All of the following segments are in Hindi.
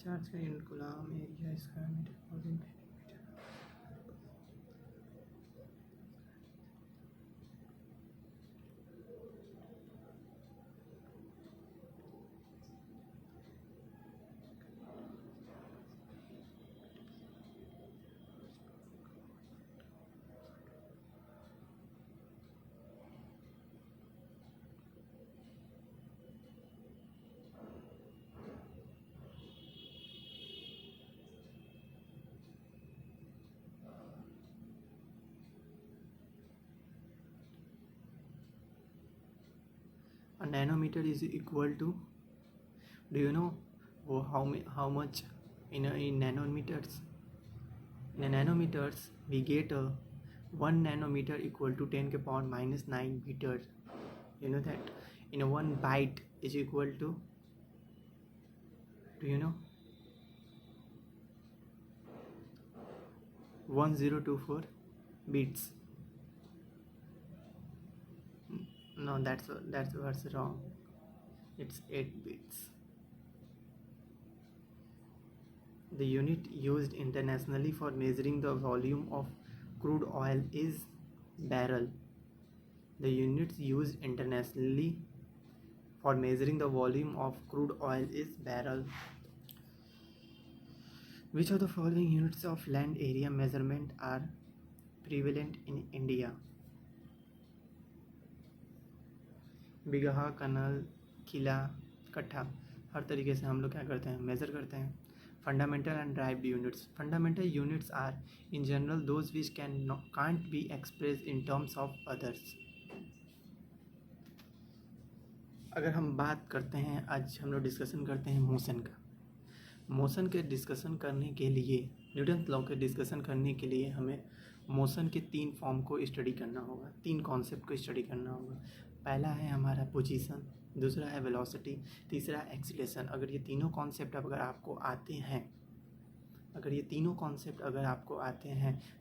चार्ज का unit coulomb, area square metre पर metre. A nanometer is equal to, do you know how much in nanometers? In nanometers we get a 1 nanometer equal to 10 के power minus 9 meter. You know that in a 1 byte is equal to, do you know, 1024 bits. No, that's what's wrong. It's 8 bits. The unit used internationally for measuring the volume of crude oil is barrel. The units used internationally for measuring the volume of crude oil is barrel. Which of the following units of land area measurement are prevalent in India? बिगहा, कनल, किला, कट्ठा, हर तरीके से हम लोग क्या करते हैं, मेज़र करते हैं. Fundamental and derived units. Fundamental units are in general those which can't be expressed in terms of others. अगर हम बात करते हैं, आज हम लोग डिस्कशन करते हैं मोशन का. मोशन के डिस्कशन करने के लिए, न्यूटन लॉ के डिस्कशन करने के लिए हमें मोशन के 3 फॉर्म को स्टडी करना होगा, 3 कॉन्सेप्ट को स्टडी करना होगा. पहला है हमारा पोजीशन, दूसरा है वेलोसिटी, तीसरा एक्सीलरेशन. अगर ये तीनों कॉन्सेप्ट अगर आपको आते हैं,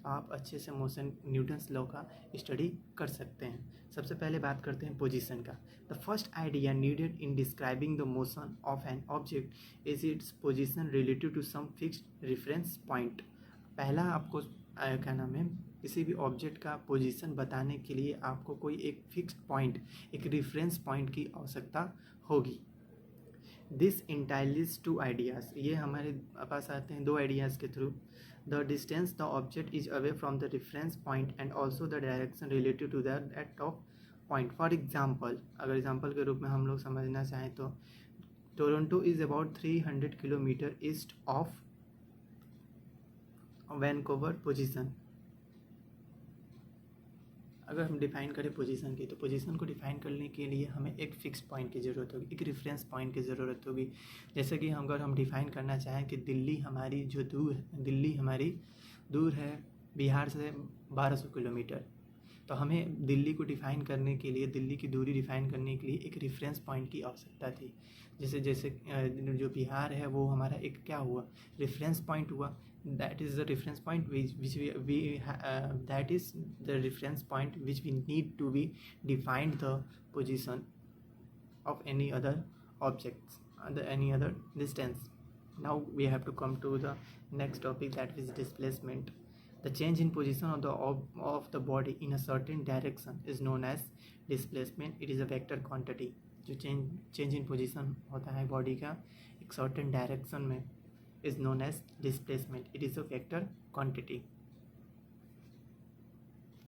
तो आप अच्छे से मोशन न्यूटन्स लॉ का स्टडी कर सकते हैं. सबसे पहले बात करते हैं पोजीशन का. The first idea needed in describing the motion of an object is its position relative to some fixed reference point. पहला आपको क्या नाम है, किसी भी ऑब्जेक्ट का पोजीशन बताने के लिए आपको कोई एक फिक्स्ड पॉइंट, एक रेफरेंस पॉइंट की आवश्यकता होगी. दिस इंटाइलिस 2 आइडियाज़, ये हमारे पास आते हैं 2 आइडियाज़ के थ्रू. The distance the object is away from the reference point and also the direction relative to that of point. For example, अगर एग्जाम्पल के रूप में हम लोग समझना चाहें तो Toronto is about 300 kilometre east of Vancouver position. अगर हम डिफ़ाइन करें पोजीशन की, तो पोजीशन को डिफ़ाइन करने के लिए हमें एक फिक्स पॉइंट की ज़रूरत होगी, एक रेफरेंस पॉइंट की ज़रूरत होगी. जैसे कि अगर हम डिफ़ाइन करना चाहें कि दिल्ली हमारी दूर है बिहार से 1200 किलोमीटर, तो हमें दिल्ली को डिफ़ाइन करने के लिए, दिल्ली की दूरी डिफ़ाइन करने के लिए एक रेफरेंस पॉइंट की आवश्यकता थी. जैसे जो बिहार है वो हमारा एक क्या हुआ, रेफरेंस पॉइंट हुआ. that is the reference point which we need to be defined the position of any other objects under any other distance. Now we have to come to the next topic, that is displacement. The change in position of the body in a certain direction is known as displacement. It is a vector quantity. जो change in position होता है बॉडी का एक certain direction में is known as displacement. It is a vector quantity.